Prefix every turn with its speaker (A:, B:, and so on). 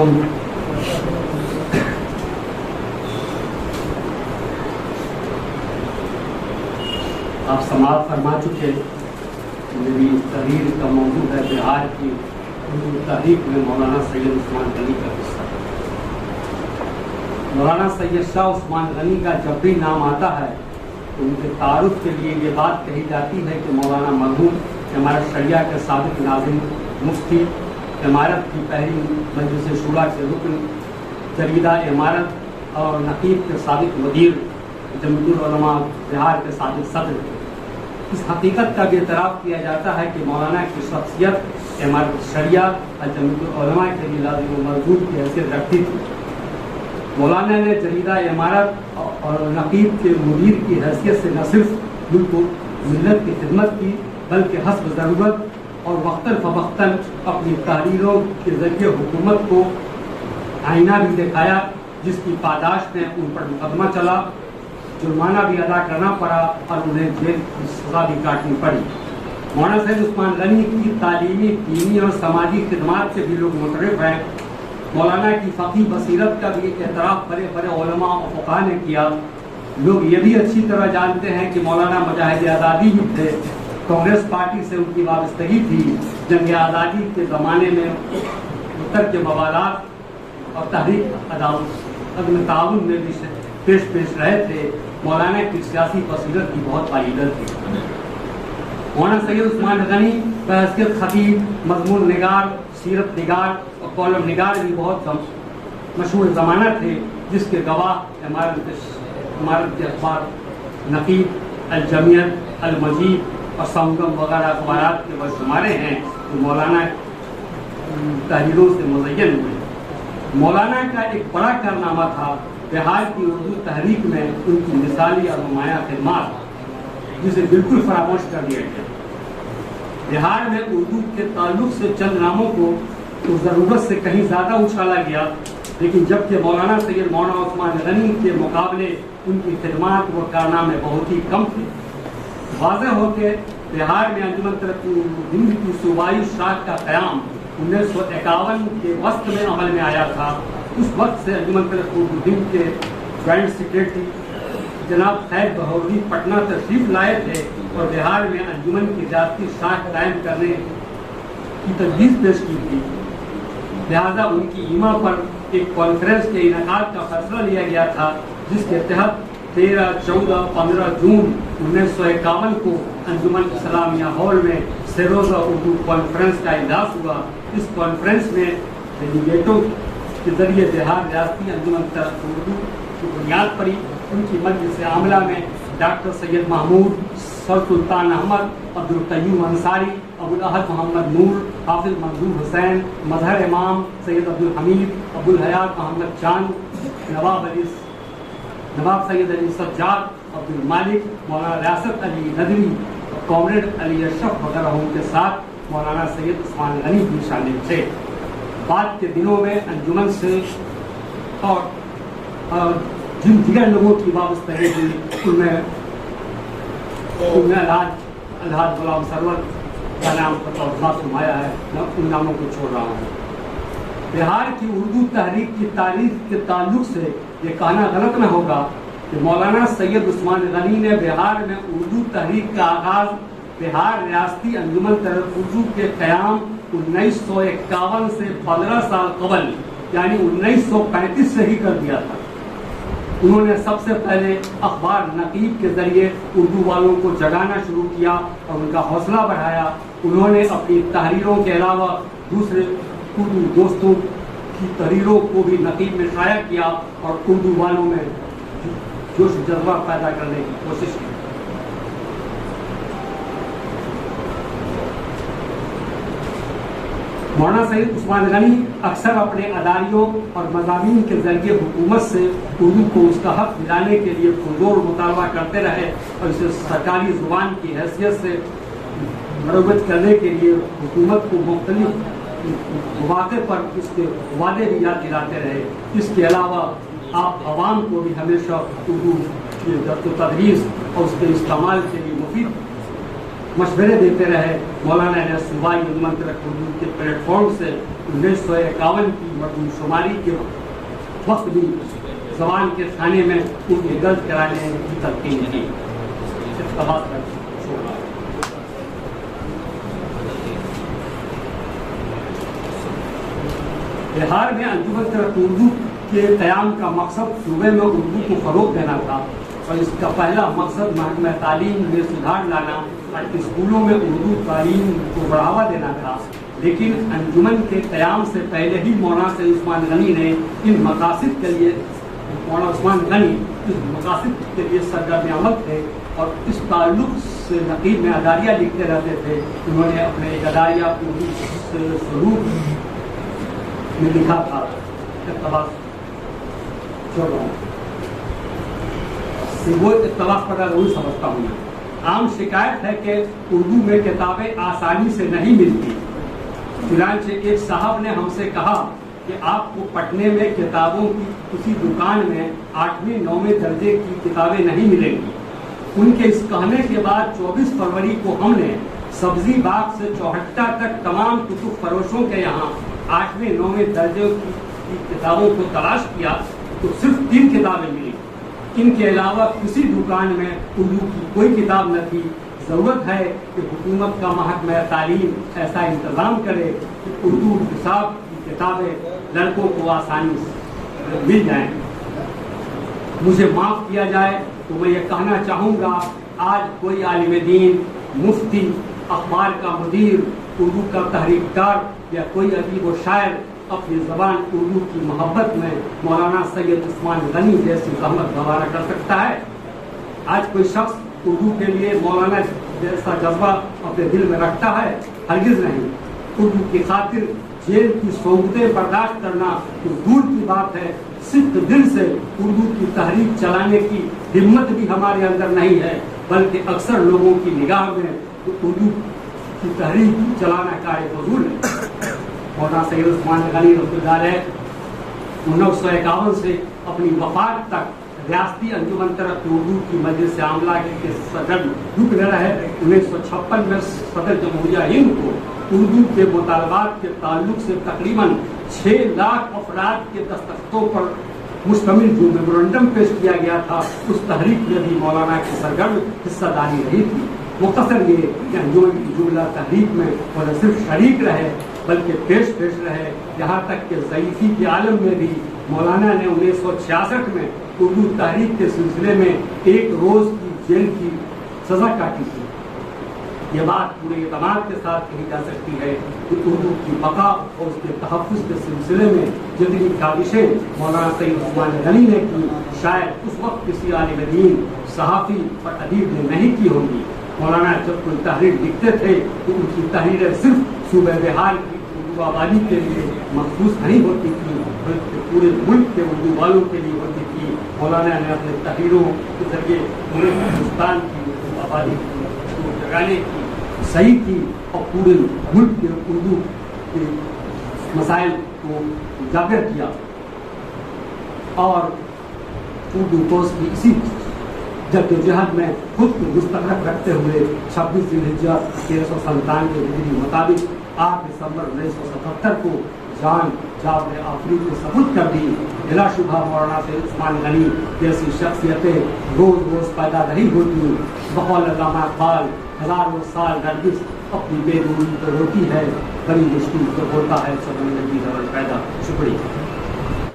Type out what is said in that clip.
A: آپ سماعت فرما چکے. میری تحریر کا موضوع ہے بہار کی اردو تحریک میں مولانا سید عثمان غنی کا قصہ. مولانا سید شاہ عثمان غنی کا جب بھی نام آتا ہے تو ان کے تعارف کے لیے یہ بات کہی جاتی ہے کہ مولانا مرحوم امارت شریعہ کے سابق ناظم، مفتی، امارت کی پہلی مجلس شورا کے رکن، جریدہ امارت اور نقیب کے سابق مدیر، جمعیت العلماء بہار کے سابق صدر. اس حقیقت کا بھی اعتراف کیا جاتا ہے کہ مولانا کی شخصیت امارت شریعہ اور جمعیت العلماء کے لیے لازم و مردود کی حیثیت رکھتی تھی. مولانا نے جریدہ امارت اور نقیب کے مدیر کی حیثیت سے نہ صرف ملک و ملت کی خدمت کی بلکہ حسب ضرورت اور وقتاً فوقتاً اپنی تحریروں کے ذریعے حکومت کو آئینہ بھی دکھایا، جس کی پاداش میں ان پر مقدمہ چلا، جرمانہ بھی ادا کرنا پڑا اور انہیں جیل کی سزا بھی کاٹنی پڑی. مولانا سید عثمان غنی کی تعلیمی، دینی اور سماجی خدمات سے بھی لوگ متعارف ہیں. مولانا کی فقی بصیرت کا بھی اعتراف بڑے بڑے علماء و فقہاء نے کیا. لوگ یہ بھی اچھی طرح جانتے ہیں کہ مولانا مجاہد آزادی بھی تھے. کانگریس پارٹی سے ان کی وابستگی تھی. جنگ آزادی کے زمانے میں اتر کے موالات اور تحریک عدم تعاون میں بھی پیش رہے تھے. مولانا کی سیاسی بصیرت کی بہت پائیدر تھی. مولانا سید عثمان غنی بحیثیت خطیب، مضمون نگار، سیرت نگار اور کالم نگار بھی بہت مشہور زمانہ تھے، جس کے گواہ امارت کے اخبار نقیب، الجمیت، المجید اور سمگم وغیرہ اخبارات کے بشمارے ہیں جو مولانا تحریروں سے مزین ہوئے. مولانا کا ایک بڑا کارنامہ تھا بہار کی اردو تحریک میں ان کی مثالی اور نمایاں خدمات، جسے بالکل فراموش کر دیا گیا. بہار میں اردو کے تعلق سے چند ناموں کو تو ضرورت سے کہیں زیادہ اچھالا گیا، لیکن جبکہ مولانا سید مولانا عثمان غنی کے مقابلے ان کی خدمات و کارنامے بہت ہی کم تھے. واضح ہو کہ بہار میں انجمن ترقی ہند کی صوبائی شاخ کا قیام 1951 کے وسط میں عمل میں آیا تھا. اس وقت سے انجمن ترقی ہند کے جوائنٹ سیکرٹری جناب خیر بہودی پٹنہ تشریف لائے تھے اور بہار میں انجمن کی ریاستی شاخ قائم کرنے کی تجویز پیش کی تھی. لہذا ان کی ایما پر ایک کانفرنس کے انعقاد کا فیصلہ لیا گیا تھا، جس کے تحت 13، 14، 15 جون 1951 کو انجمن اسلامیہ ہال میں سیروزہ اردو کانفرنس کا اجلاس ہوا. اس کانفرنس میں ڈیلیگیٹوں کے ذریعے بہار ریاستی انجمن ترقی اردو کی بنیاد پڑی. ان کی مجلس عاملہ میں ڈاکٹر سید محمود، سر سلطان احمد، عبدالقیوم انصاری، ابوالاحد محمد نور، حافظ منظور حسین، مظہر امام، سید عبدالحمید، عبدالحیات محمد چاند، نواب سید علی سجاد، عبدالمالک، مولانا ریاست علی ندوی، کامریڈ علی اشرف وغیرہ کے ساتھ مولانا سید عثمان غنی بھی شامل تھے. بعد کے دنوں میں انجمن سے اور جن دیگر لوگوں کی وابستگی تھی ان میں الحاج غلام سرور کا نام سمایا ہے. میں ان ناموں کو چھوڑ رہا ہوں. بہار کی اردو تحریک کی تاریخ کے تعلق سے یہ کہنا غلط نہ ہوگا کہ مولانا سید عثمان غنی نے بہار میں اردو تحریک کا آغاز بہار ریاستی انجمن ترقی اردو کے قیام 1951 سے 15 سال قبل یعنی 1935 سے ہی کر دیا تھا. انہوں نے سب سے پہلے اخبار نقیب کے ذریعے اردو والوں کو جگانا شروع کیا اور ان کا حوصلہ بڑھایا. انہوں نے اپنی تحریروں کے علاوہ دوسرے اردو دوستوں کی تحریروں کو بھی نقیب میں شائع کیا اور اردو والوں میں جوش جذبہ پیدا کرنے کی کوشش کی. مولانا سید عثمان غنی اکثر اپنے اداریوں اور مضامین کے ذریعے حکومت سے اردو کو اس کا حق دلانے کے لیے پرزور مطالبہ کرتے رہے اور اسے سرکاری زبان کی حیثیت سے مروت کرنے کے لیے حکومت کو مختلف مواقع پر اس کے وعدے بھی یاد دلاتے رہے. اس کے علاوہ آپ عوام کو بھی ہمیشہ اردو کی درس و تدریس اور اس کے استعمال کے لیے مفید مشورے دیتے رہے. مولانا نے صوبائی انجمن ترقی اردو کے پلیٹ فارم سے 1951 کی مردم شماری کے وقت بھی زبان کے خانے میں اردو درج کرانے کی تلقین کی. بہار میں انجمن ترقی اردو کے قیام کا مقصد صوبے میں اردو کو فروغ دینا تھا اور اس کا پہلا مقصد محکمہ تعلیم میں سدھار لانا اور اسکولوں میں اردو تعلیم کو بڑھاوا دینا تھا. لیکن انجمن کے قیام سے پہلے ہی مولانا سید عثمان غنی نے ان مقاصد کے لیے سرگرم عمل تھے اور اس تعلق سے نقیب میں اداریہ لکھتے رہتے تھے. انہوں نے اپنے ایک اداریہ اردو سلوک میں لکھا تھا. وہ اقتباس پر ضرور سمجھتا ہوں. عام شکایت ہے کہ اردو میں کتابیں آسانی سے نہیں ملتی. چنانچہ ایک صاحب نے ہم سے کہا کہ آپ کو پٹنے میں کتابوں کی کسی دکان میں 8ویں 9ویں درجے کی کتابیں نہیں ملیں گی. ان کے اس کہنے کے بعد 24 فروری کو ہم نے سبزی باغ سے چوہٹہ تک تمام کتب فروشوں کے یہاں 8ویں 9ویں درجے کی کتابوں کو تلاش کیا تو صرف 3 کتابیں ملی. ان کے علاوہ کسی دکان میں اردو کی کوئی کتاب نہ تھی. ضرورت ہے کہ حکومت کا محکمہ تعلیم ایسا انتظام کرے کہ اردو حساب کی کتابیں لڑکوں کو آسانی سے مل جائیں. مجھے معاف کیا جائے تو میں یہ کہنا چاہوں گا، آج کوئی عالم دین، مفتی، اخبار کا مدیر، اردو کا تحریک کار یا کوئی ادیب و شاعر اپنی زبان اردو کی محبت میں مولانا سید عثمان غنی جیسی زحمت گوارا کر سکتا ہے؟ آج کوئی شخص اردو کے لیے مولانا جیسا جذبہ اپنے دل میں رکھتا ہے؟ ہرگز نہیں. اردو کی خاطر جیل کی صعوبتیں برداشت کرنا تو دور کی بات ہے، صرف دل سے اردو کی تحریک چلانے کی ہمت بھی ہمارے اندر نہیں ہے، بلکہ اکثر لوگوں کی نگاہ میں اردو کی تحریک چلانا کا ایک فضول ہے. مولانا سید عثمان غنی رحمۃ اللہ علیہ 1951 سے اپنی وفات تک ریاستی انجمن ترقی اردو کی مجلس عاملہ کے صدر رکن رہے. 1956 میں صدر جمہوریہ ہند کو اردو کے مطالبات کے تعلق سے تقریباً 6 لاکھ افراد کے دستخطوں پر مشتمل جو میمورنڈم پیش کیا گیا تھا، اس تحریک میں بھی مولانا کی سرگرم حصہ داری رہی تھی. مختصر یہ کہ انجمن کی جملہ تحریک میں وہ نہ صرف شریک رہے بلکہ پیش رہے، یہاں تک کہ ضعیفی کے عالم میں بھی مولانا نے 1966 میں اردو تحریک کے سلسلے میں 1 روز کی جیل کی سزا کاٹی تھی. یہ بات پورے اعتماد کے ساتھ کہی جا سکتی ہے کہ اردو کی بقا اور اس کے تحفظ کے سلسلے میں جتنی کاوشیں مولانا سید عثمان غنی نے کی، شاید اس وقت کسی عالم دین، صحافی اور ادیب نے نہیں کی ہوگی. مولانا جب کوئی تحریر لکھتے تھے تو ان کی تحریریں صرف صوبہ بہار کی اردو آبادی کے لیے مخصوص نہیں ہوتی تھی بلکہ پورے ملک کے اردو والوں کے لیے ہوتی تھی. مولانا نے اپنے تحریروں کے ذریعے پورے ہندوستان کی اردو آبادی کو جگانے کی صحیح کی اور پورے ملک کے اردو کے مسائل کو اجاگر کیا. اور اردو کورس کی اسی جدوجہد میں خود کو مستحرک رکھتے ہوئے 26 ذی الحجہ 1397 ہجری مطابق 8 دسمبر 1977 کو جان جاوید آفری کو سپرد کر دی. بلا شبہ مولانا سید عثمان غنی جیسی شخصیتیں روز روز پیدا نہیں ہوتی. بقول علامہ اقبال، ہزاروں سال نرگس اپنی بے روی پر روتی ہے، بڑی مشکل سے ہوتا ہے سب زندگی پیدا. شکریہ.